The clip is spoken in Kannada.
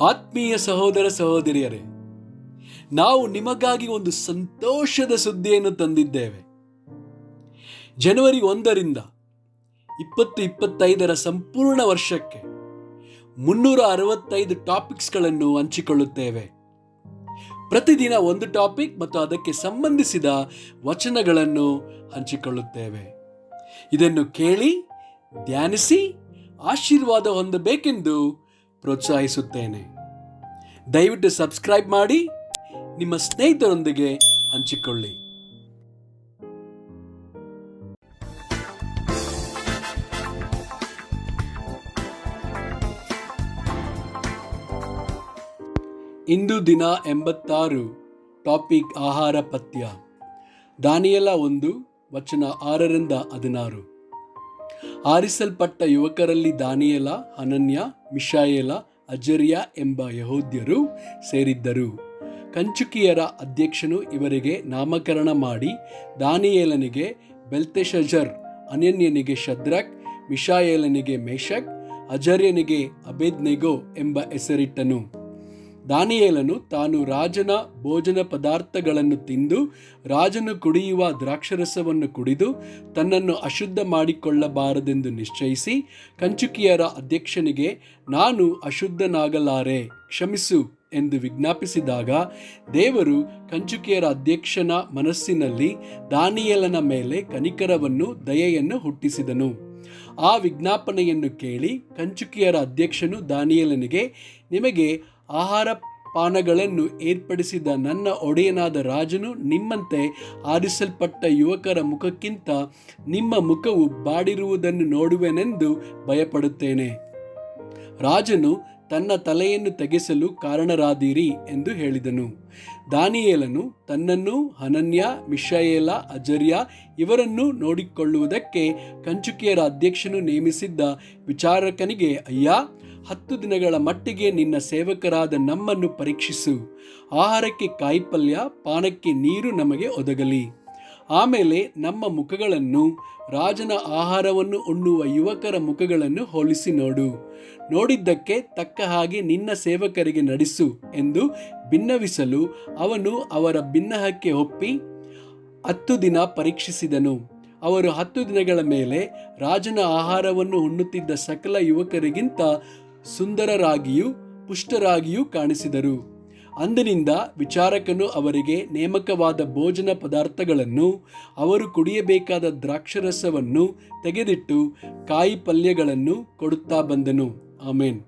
ಆತ್ಮೀಯ ಸಹೋದರ ಸಹೋದರಿಯರೇ, ನಾವು ನಿಮಗಾಗಿ ಒಂದು ಸಂತೋಷದ ಸುದ್ದಿಯನ್ನು ತಂದಿದ್ದೇವೆ. ಜನವರಿ 1ರಿಂದ 2025 ಸಂಪೂರ್ಣ ವರ್ಷಕ್ಕೆ 365 ಟಾಪಿಕ್ಸ್ಗಳನ್ನು ಹಂಚಿಕೊಳ್ಳುತ್ತೇವೆ. ಪ್ರತಿದಿನ ಒಂದು ಟಾಪಿಕ್ ಮತ್ತು ಅದಕ್ಕೆ ಸಂಬಂಧಿಸಿದ ವಚನಗಳನ್ನು ಹಂಚಿಕೊಳ್ಳುತ್ತೇವೆ. ಇದನ್ನು ಕೇಳಿ ಧ್ಯಾನಿಸಿ ಆಶೀರ್ವಾದ ಹೊಂದಬೇಕೆಂದು ಪ್ರೋತ್ಸಾಹಿಸುತ್ತೇನೆ. ದಯವಿಟ್ಟು ಸಬ್ಸ್ಕ್ರೈಬ್ ಮಾಡಿ ನಿಮ್ಮ ಸ್ನೇಹಿತರೊಂದಿಗೆ ಹಂಚಿಕೊಳ್ಳಿ. ಇಂದು ದಿನ 86, ಟಾಪಿಕ್ ಆಹಾರ ಪಥ್ಯ. ದಾನಿಯೇಲ 1 ವಚನ 6ರಿಂದ 16. ಆರಿಸಲ್ಪಟ್ಟ ಯುವಕರಲ್ಲಿ ದಾನಿಯೇಲ, ಹನನ್ಯ, ಮಿಶಾಯೇಲ, ಅಜರ್ಯ ಎಂಬ ಯಹೂದ್ಯರು ಸೇರಿದ್ದರು. ಕಂಚುಕಿಯರ ಅಧ್ಯಕ್ಷನು ಇವರಿಗೆ ನಾಮಕರಣ ಮಾಡಿ ದಾನಿಯೇಲನಿಗೆ ಬೆಲ್ತೆಶಜರ್, ಅನನ್ಯನಿಗೆ ಶದ್ರಕ್, ಮಿಶಾಯೇಲನಿಗೆ ಮೇಷಕ್, ಅಜರ್ಯನಿಗೆ ಅಬೇದ್ನೆಗೋ ಎಂಬ ಹೆಸರಿಟ್ಟನು. ದಾನಿಯೇಲನು ತಾನು ರಾಜನ ಭೋಜನ ಪದಾರ್ಥಗಳನ್ನು ತಿಂದು ರಾಜನು ಕುಡಿಯುವ ದ್ರಾಕ್ಷರಸವನ್ನು ಕುಡಿದು ತನ್ನನ್ನು ಅಶುದ್ಧ ಮಾಡಿಕೊಳ್ಳಬಾರದೆಂದು ನಿಶ್ಚಯಿಸಿ ಕಂಚುಕಿಯರ ಅಧ್ಯಕ್ಷನಿಗೆ ನಾನು ಅಶುದ್ಧನಾಗಲಾರೆ, ಕ್ಷಮಿಸು ಎಂದು ವಿಜ್ಞಾಪಿಸಿದಾಗ ದೇವರು ಕಂಚುಕಿಯರ ಅಧ್ಯಕ್ಷನ ಮನಸ್ಸಿನಲ್ಲಿ ದಾನಿಯೇಲನ ಮೇಲೆ ಕನಿಕರವನ್ನು, ದಯೆಯನ್ನು ಹುಟ್ಟಿಸಿದನು. ಆ ವಿಜ್ಞಾಪನೆಯನ್ನು ಕೇಳಿ ಕಂಚುಕಿಯರ ಅಧ್ಯಕ್ಷನು ದಾನಿಯೇಲನಿಗೆ, ನಿಮಗೆ ಆಹಾರ ಪಾನಗಳನ್ನು ಏರ್ಪಡಿಸಿದ ನನ್ನ ಒಡೆಯನಾದ ರಾಜನು ನಿಮ್ಮಂತೆ ಆರಿಸಲ್ಪಟ್ಟ ಯುವಕರ ಮುಖಕ್ಕಿಂತ ನಿಮ್ಮ ಮುಖವು ಬಾಡಿರುವುದನ್ನು ನೋಡುವೆನೆಂದು ಭಯಪಡುತ್ತೇನೆ. ರಾಜನು ತನ್ನ ತಲೆಯನ್ನು ತೆಗೆಸಲು ಕಾರಣರಾದಿರಿ ಎಂದು ಹೇಳಿದನು. ದಾನಿಯೇಲನು ತನ್ನನ್ನು, ಹನನ್ಯ, ಮಿಶಾಯೇಲ, ಅಜರ್ಯ ಇವರನ್ನು ನೋಡಿಕೊಳ್ಳುವುದಕ್ಕೆ ಕಂಚುಕಿಯರ ಅಧ್ಯಕ್ಷನು ನೇಮಿಸಿದ್ದ ವಿಚಾರಕನಿಗೆ, ಅಯ್ಯ, 10 ದಿನಗಳ ಮಟ್ಟಿಗೆ ನಿನ್ನ ಸೇವಕರಾದ ನಮ್ಮನ್ನು ಪರೀಕ್ಷಿಸು. ಆಹಾರಕ್ಕೆ ಕಾಯಿಪಲ್ಯ, ಪಾನಕ್ಕೆ ನೀರು ನಮಗೆ ಒದಗಲಿ. ಆಮೇಲೆ ನಮ್ಮ ಮುಖಗಳನ್ನು ರಾಜನ ಆಹಾರವನ್ನು ಉಣ್ಣುವ ಯುವಕರ ಮುಖಗಳನ್ನು ಹೋಲಿಸಿ ನೋಡು. ನೋಡಿದ್ದಕ್ಕೆ ತಕ್ಕ ಹಾಗೆ ನಿನ್ನ ಸೇವಕರಿಗೆ ನಡೆಸು ಎಂದು ಬಿನ್ನವಿಸಲು ಅವನು ಅವರ ಬಿನ್ನಹಕ್ಕೆ ಒಪ್ಪಿ 10 ದಿನ ಪರೀಕ್ಷಿಸಿದನು. ಅವರು 10 ದಿನಗಳ ಮೇಲೆ ರಾಜನ ಆಹಾರವನ್ನು ಉಣ್ಣುತ್ತಿದ್ದ ಸಕಲ ಯುವಕರಿಗಿಂತ ಸುಂದರರಾಗಿಯೂ ಪುಷ್ಟರಾಗಿಯೂ ಕಾಣಿಸಿದರು. ಅಂದಿನಿಂದ ವಿಚಾರಕನು ಅವರಿಗೆ ನೇಮಕವಾದ ಭೋಜನ ಪದಾರ್ಥಗಳನ್ನು, ಅವರು ಕುಡಿಯಬೇಕಾದ ದ್ರಾಕ್ಷರಸವನ್ನು ತೆಗೆದಿಟ್ಟು ಕಾಯಿ ಪಲ್ಯಗಳನ್ನು ಕೊಡುತ್ತಾ ಬಂದನು. ಆಮೇನ್.